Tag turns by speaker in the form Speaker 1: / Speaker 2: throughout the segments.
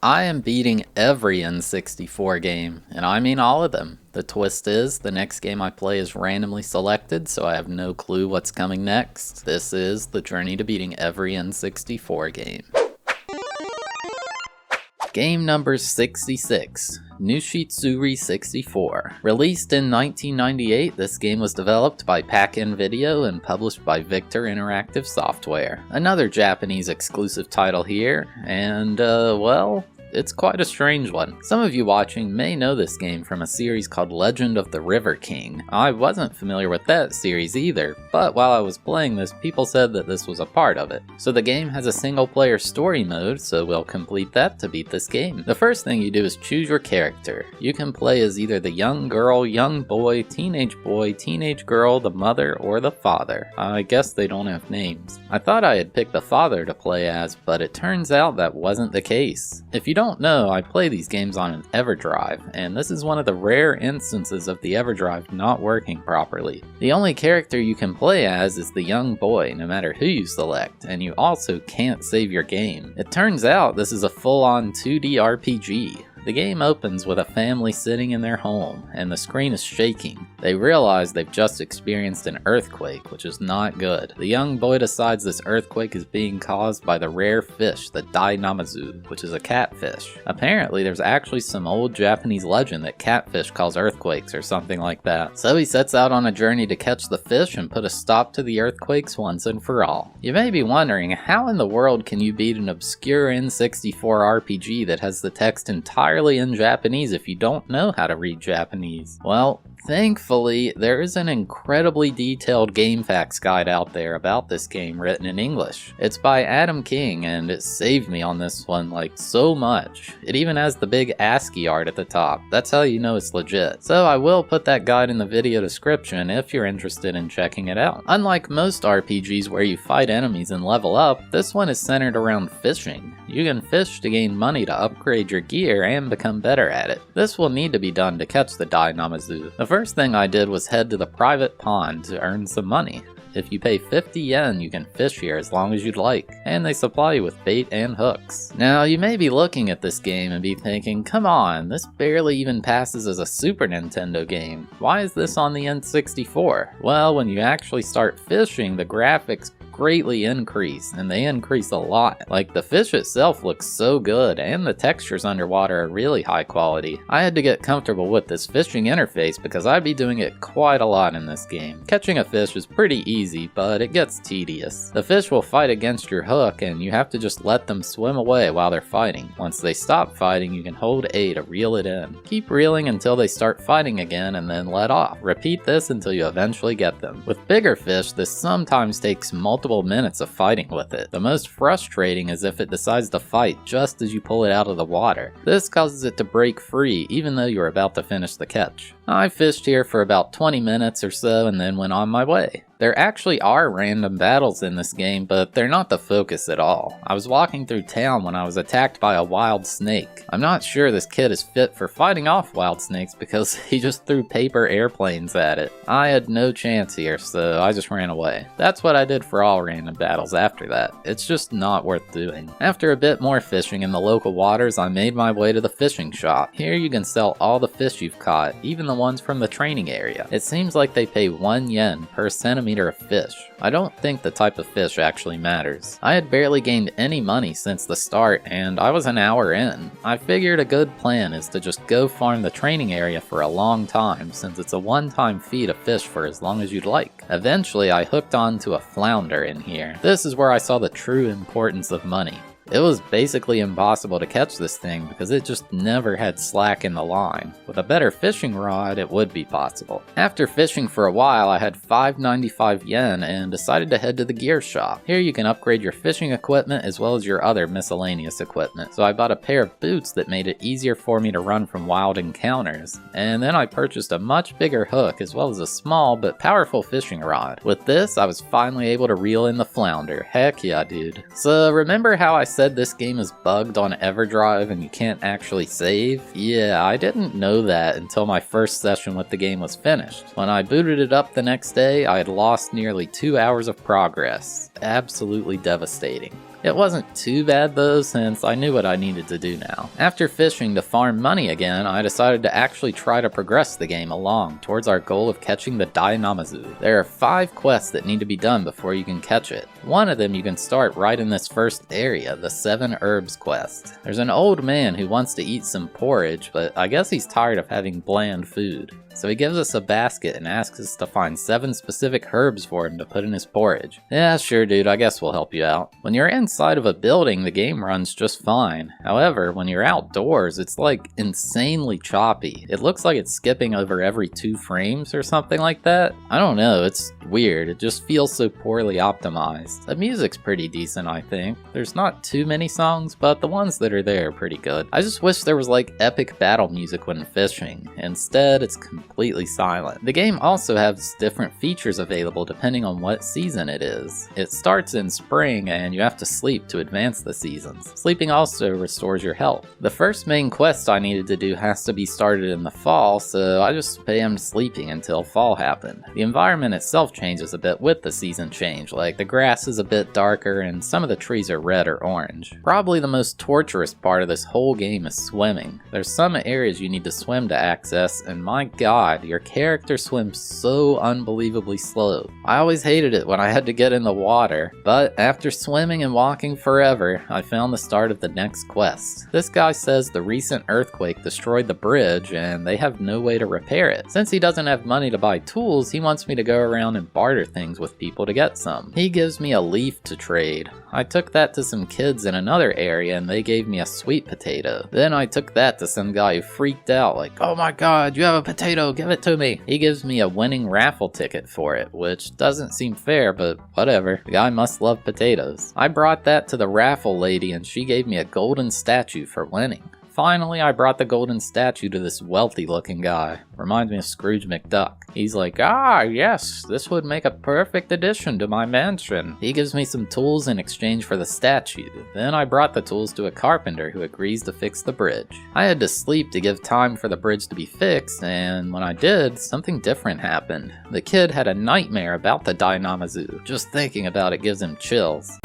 Speaker 1: I am beating every N64 game, and I mean all of them. The twist is, the next game I play is randomly selected, so I have no clue what's coming next. This is the journey to beating every N64 game. Game number 66, Nushi Tsuri 64. Released in 1998, this game was developed by Pack-In Video and published by Victor Interactive Software. Another Japanese exclusive title here, and well, it's quite a strange one. Some of you watching may know this game from a series called Legend of the River King. I wasn't familiar with that series either, but while I was playing this, people said that this was a part of it. So the game has a single player story mode, so we'll complete that to beat this game. The first thing you do is choose your character. You can play as either the young girl, young boy, teenage girl, the mother, or the father. I guess they don't have names. I thought I had picked the father to play as, but it turns out that wasn't the case. If you don't know, I play these games on an EverDrive, and this is one of the rare instances of the EverDrive not working properly. The only character you can play as is the young boy, no matter who you select, and you also can't save your game. It turns out this is a full-on 2D RPG. The game opens with a family sitting in their home, and the screen is shaking. They realize they've just experienced an earthquake, which is not good. The young boy decides this earthquake is being caused by the rare fish, the Dai Namazu, which is a catfish. Apparently, there's actually some old Japanese legend that catfish cause earthquakes or something like that. So he sets out on a journey to catch the fish and put a stop to the earthquakes once and for all. You may be wondering, how in the world can you beat an obscure N64 RPG that has the text entirely in Japanese if you don't know how to read Japanese? Well, thankfully, there is an incredibly detailed game facts guide out there about this game written in English. It's by Adam King, and it saved me on this one like so much. It even has the big ASCII art at the top. That's how you know it's legit. So I will put that guide in the video description if you're interested in checking it out. Unlike most RPGs where you fight enemies and level up, this one is centered around fishing. You can fish to gain money to upgrade your gear and become better at it. This will need to be done to catch the Dai Namazu. The first thing I did was head to the private pond to earn some money. If you pay 50 yen, you can fish here as long as you'd like, and they supply you with bait and hooks. Now, you may be looking at this game and be thinking, come on, this barely even passes as a Super Nintendo game. Why is this on the N64? Well, when you actually start fishing, the graphics greatly increase, and they increase a lot. Like, the fish itself looks so good, and the textures underwater are really high quality. I had to get comfortable with this fishing interface because I'd be doing it quite a lot in this game. Catching a fish is pretty easy, but it gets tedious. The fish will fight against your hook, and you have to just let them swim away while they're fighting. Once they stop fighting, you can hold A to reel it in. Keep reeling until they start fighting again, and then let off. Repeat this until you eventually get them. With bigger fish, this sometimes takes multiple minutes of fighting with it. The most frustrating is if it decides to fight just as you pull it out of the water. This causes it to break free even though you're about to finish the catch. I fished here for about 20 minutes or so and then went on my way. There actually are random battles in this game, but they're not the focus at all. I was walking through town when I was attacked by a wild snake. I'm not sure this kid is fit for fighting off wild snakes because he just threw paper airplanes at it. I had no chance here, so I just ran away. That's what I did for all random battles after that. It's just not worth doing. After a bit more fishing in the local waters, I made my way to the fishing shop. Here you can sell all the fish you've caught, even the ones from the training area. It seems like they pay 1 yen per centimeter of fish. I don't think the type of fish actually matters. I had barely gained any money since the start, and I was an hour in. I figured a good plan is to just go farm the training area for a long time, since it's a one-time fee to fish for as long as you'd like. Eventually, I hooked onto a flounder in here. This is where I saw the true importance of money. It was basically impossible to catch this thing because it just never had slack in the line. With a better fishing rod, it would be possible. After fishing for a while, I had 595 yen and decided to head to the gear shop. Here you can upgrade your fishing equipment as well as your other miscellaneous equipment. So I bought a pair of boots that made it easier for me to run from wild encounters. And then I purchased a much bigger hook as well as a small but powerful fishing rod. With this, I was finally able to reel in the flounder. Heck yeah, dude. So remember how I said this game is bugged on EverDrive and you can't actually save? Yeah, I didn't know that until my first session with the game was finished. When I booted it up the next day, I had lost nearly 2 hours of progress. Absolutely devastating. It wasn't too bad though, since I knew what I needed to do now. After fishing to farm money again, I decided to actually try to progress the game along towards our goal of catching the Dainamazu. There are 5 quests that need to be done before you can catch it. One of them you can start right in this first area, the 7 Herbs quest. There's an old man who wants to eat some porridge, but I guess he's tired of having bland food. So he gives us a basket and asks us to find 7 specific herbs for him to put in his porridge. Yeah, sure dude, I guess we'll help you out. When you're inside of a building, the game runs just fine. However, when you're outdoors, it's like insanely choppy. It looks like it's skipping over every 2 frames or something like that. I don't know, it's weird. It just feels so poorly optimized. The music's pretty decent, I think. There's not too many songs, but the ones that are there are pretty good. I just wish there was like epic battle music when fishing. Instead, it's completely silent. The game also has different features available depending on what season it is. It starts in spring and you have to sleep to advance the seasons. Sleeping also restores your health. The first main quest I needed to do has to be started in the fall, so I just spammed sleeping until fall happened. The environment itself changes a bit with the season change, like the grass is a bit darker and some of the trees are red or orange. Probably the most torturous part of this whole game is swimming. There's some areas you need to swim to access, and my god, your character swims so unbelievably slow. I always hated it when I had to get in the water, but after swimming and walking forever, I found the start of the next quest. This guy says the recent earthquake destroyed the bridge and they have no way to repair it. Since he doesn't have money to buy tools, he wants me to go around and barter things with people to get some. He gives me a leaf to trade. I took that to some kids in another area and they gave me a sweet potato. Then I took that to some guy who freaked out like, "Oh my god, you have a potato, give it to me." He gives me a winning raffle ticket for it, which doesn't seem fair, but whatever. The guy must love potatoes. I brought that to the raffle lady and she gave me a golden statue for winning. Finally, I brought the golden statue to this wealthy looking guy. Reminds me of Scrooge McDuck. He's like, "Ah, yes, this would make a perfect addition to my mansion." He gives me some tools in exchange for the statue. Then I brought the tools to a carpenter who agrees to fix the bridge. I had to sleep to give time for the bridge to be fixed, and when I did, something different happened. The kid had a nightmare about the Dainamazu. Just thinking about it gives him chills.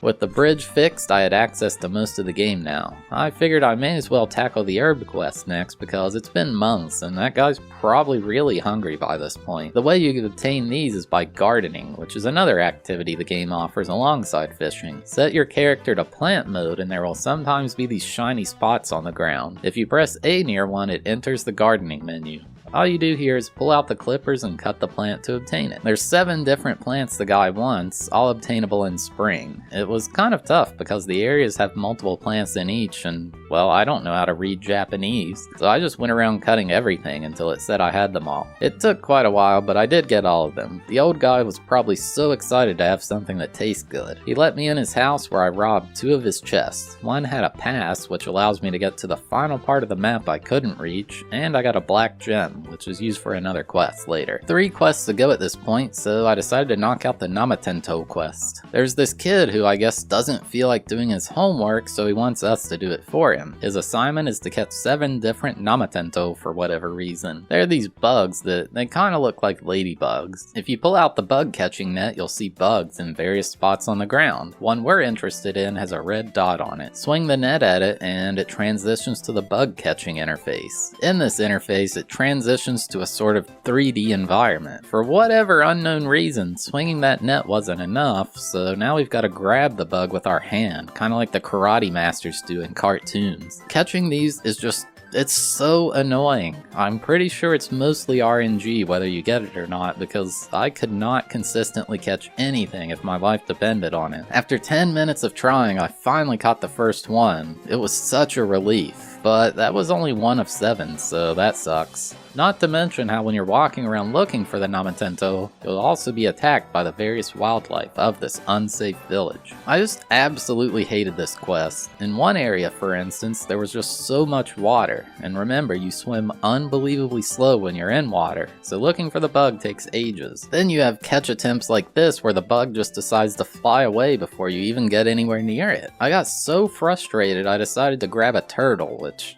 Speaker 1: With the bridge fixed, I had access to most of the game now. I figured I may as well tackle the herb quest next because it's been months and that guy's probably really hungry by this point. The way you can obtain these is by gardening, which is another activity the game offers alongside fishing. Set your character to plant mode and there will sometimes be these shiny spots on the ground. If you press A near one, it enters the gardening menu. All you do here is pull out the clippers and cut the plant to obtain it. There's 7 different plants the guy wants, all obtainable in spring. It was kind of tough because the areas have multiple plants in each and, well, I don't know how to read Japanese, so I just went around cutting everything until it said I had them all. It took quite a while, but I did get all of them. The old guy was probably so excited to have something that tastes good. He let me in his house where I robbed 2 of his chests. One had a pass, which allows me to get to the final part of the map I couldn't reach, and I got a black gem, which is used for another quest later. 3 quests to go at this point, so I decided to knock out the Namatento quest. There's this kid who I guess doesn't feel like doing his homework, so he wants us to do it for him. His assignment is to catch 7 different Namatento for whatever reason. They're these bugs that they kind of look like ladybugs. If you pull out the bug catching net, you'll see bugs in various spots on the ground. One we're interested in has a red dot on it. Swing the net at it and it transitions to the bug catching interface. In this interface, it transitions to a sort of 3D environment. For whatever unknown reason, swinging that net wasn't enough, so now we've got to grab the bug with our hand, kind of like the karate masters do in cartoons. Catching these is just, it's so annoying. I'm pretty sure it's mostly RNG whether you get it or not, because I could not consistently catch anything if my life depended on it. After 10 minutes of trying, I finally caught the first one. It was such a relief. But that was only 1 of 7, so that sucks. Not to mention how when you're walking around looking for the Namatento, you'll also be attacked by the various wildlife of this unsafe village. I just absolutely hated this quest. In one area, for instance, there was just so much water, and remember, you swim unbelievably slow when you're in water, so looking for the bug takes ages. Then you have catch attempts like this where the bug just decides to fly away before you even get anywhere near it. I got so frustrated I decided to grab a turtle, which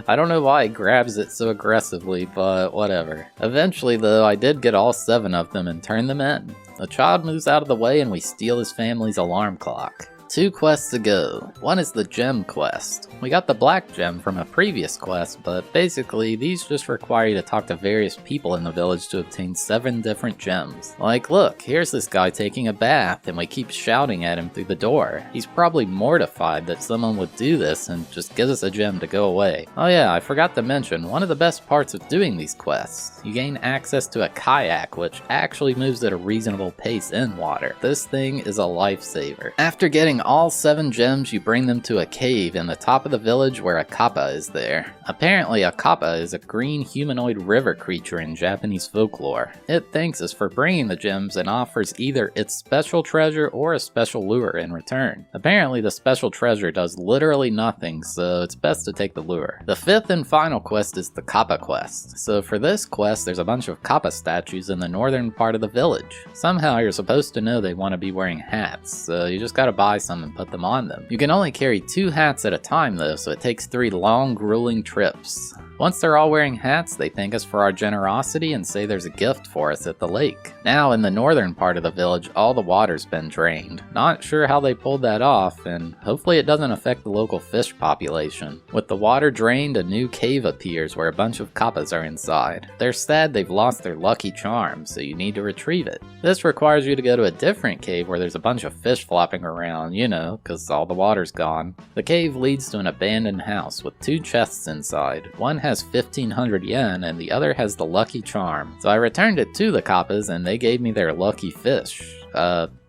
Speaker 1: I don't know why it grabs it so aggressively, but whatever. Eventually though, I did get all 7 of them and turn them in. A child moves out of the way and we steal his family's alarm clock. 2 quests to go. One is the gem quest. We got the black gem from a previous quest, but basically these just require you to talk to various people in the village to obtain 7 different gems. Like look, here's this guy taking a bath and we keep shouting at him through the door. He's probably mortified that someone would do this and just gives us a gem to go away. Oh yeah, I forgot to mention, one of the best parts of doing these quests. You gain access to a kayak which actually moves at a reasonable pace in water. This thing is a lifesaver. After getting all 7 gems, you bring them to a cave in the top of the village where a kappa is there. Apparently a kappa is a green humanoid river creature in Japanese folklore. It thanks us for bringing the gems and offers either its special treasure or a special lure in return. Apparently the special treasure does literally nothing, so it's best to take the lure. The 5th and final quest is the kappa quest. So for this quest there's a bunch of kappa statues in the northern part of the village. Somehow you're supposed to know they want to be wearing hats, so you just gotta buy some and put them on them. You can only carry 2 hats at a time though, so it takes 3 long, grueling trips. Once they're all wearing hats, they thank us for our generosity and say there's a gift for us at the lake. Now in the northern part of the village, all the water's been drained. Not sure how they pulled that off, and hopefully it doesn't affect the local fish population. With the water drained, a new cave appears where a bunch of kappas are inside. They're sad they've lost their lucky charm, so you need to retrieve it. This requires you to go to a different cave where there's a bunch of fish flopping around, you know, cause all the water's gone. The cave leads to an abandoned house with 2 chests inside. One has 1,500 yen and the other has the lucky charm. So I returned it to the kappas and they gave me their lucky fish.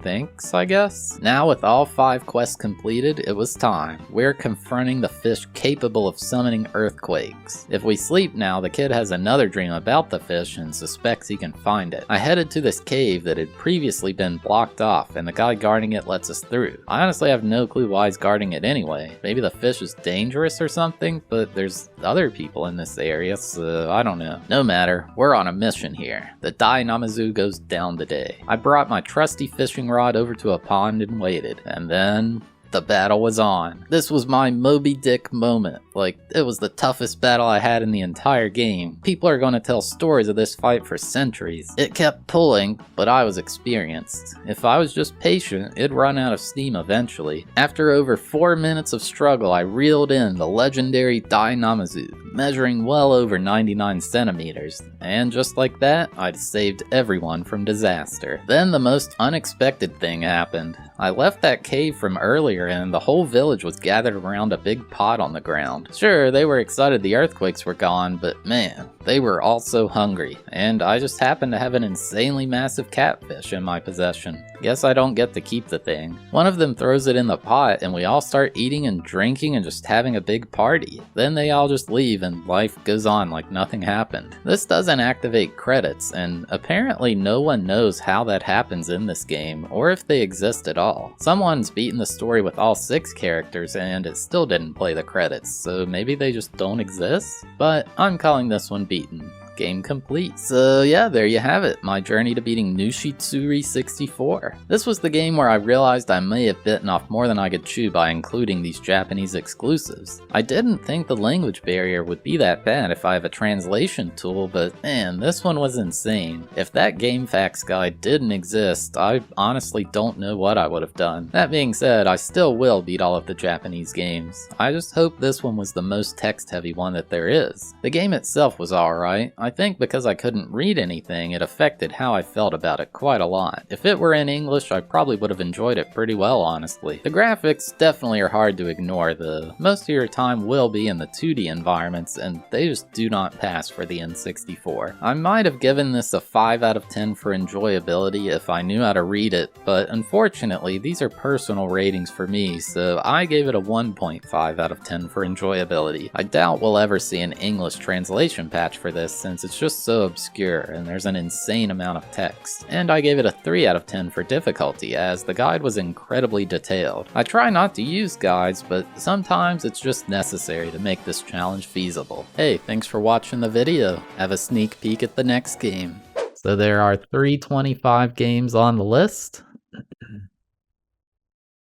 Speaker 1: Thanks, I guess? Now with all 5 quests completed, it was time. We're confronting the fish capable of summoning earthquakes. If we sleep now, the kid has another dream about the fish and suspects he can find it. I headed to this cave that had previously been blocked off and the guy guarding it lets us through. I honestly have no clue why he's guarding it anyway. Maybe the fish is dangerous or something, but there's other people in this area, so I don't know. No matter, we're on a mission here. The Dai Namazu goes down today. I brought my trusty fishing rod over to a pond and waited, and then the battle was on. This was my Moby Dick moment. Like, it was the toughest battle I had in the entire game. People are gonna tell stories of this fight for centuries. It kept pulling, but I was experienced. If I was just patient, it'd run out of steam eventually. After over 4 minutes of struggle, I reeled in the legendary Dai Namazu, measuring well over 99 centimeters. And just like that, I'd saved everyone from disaster. Then the most unexpected thing happened. I left that cave from earlier and the whole village was gathered around a big pot on the ground. Sure, they were excited the earthquakes were gone, but man, they were also hungry. And I just happened to have an insanely massive catfish in my possession. Guess I don't get to keep the thing. One of them throws it in the pot and we all start eating and drinking and just having a big party. Then they all just leave and life goes on like nothing happened. This doesn't activate credits, and apparently no one knows how that happens in this game, or if they exist at all. Someone's beaten the story with all 6 characters and it still didn't play the credits, so maybe they just don't exist? But I'm calling this one beaten. Game complete. So yeah, there you have it, my journey to beating Nushi Tsuri 64. This was the game where I realized I may have bitten off more than I could chew by including these Japanese exclusives. I didn't think the language barrier would be that bad if I have a translation tool, but man, this one was insane. If that GameFAQs guide didn't exist, I honestly don't know what I would have done. That being said, I still will beat all of the Japanese games. I just hope this one was the most text-heavy one that there is. The game itself was alright. I think because I couldn't read anything, it affected how I felt about it quite a lot. If it were in English, I probably would have enjoyed it pretty well, honestly. The graphics definitely are hard to ignore though. Most of your time will be in the 2D environments, and they just do not pass for the N64. I might have given this a 5 out of 10 for enjoyability if I knew how to read it, but unfortunately these are personal ratings for me, so I gave it a 1.5 out of 10 for enjoyability. I doubt we'll ever see an English translation patch for this, since it's just so obscure and there's an insane amount of text. And I gave it a 3 out of 10 for difficulty, as the guide was incredibly detailed. I try not to use guides, but sometimes it's just necessary to make this challenge feasible. Hey, thanks for watching the video. Have a sneak peek at the next game. So there are 325 games on the list.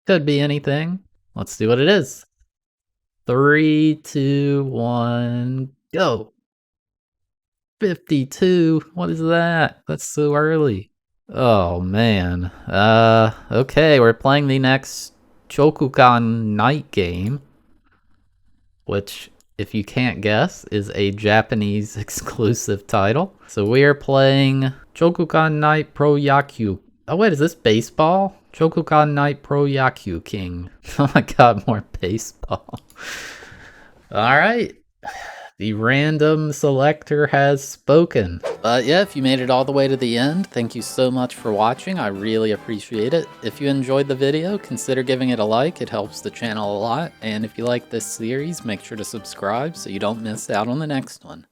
Speaker 1: Could be anything. Let's see what it is. 3, 2, 1, go! 52. What is that? That's so early. Oh man. Okay, we're playing the next Chokukan Night game, which, if you can't guess, is a Japanese exclusive title. So we are playing Chokukan Night Pro Yakyu. Oh wait, is this baseball? Chokukan Night Pro Yakyu King. Oh my god, more baseball. Alright. The random selector has spoken. But yeah, if you made it all the way to the end, thank you so much for watching. I really appreciate it. If you enjoyed the video, consider giving it a like. It helps the channel a lot. And if you like this series, make sure to subscribe so you don't miss out on the next one.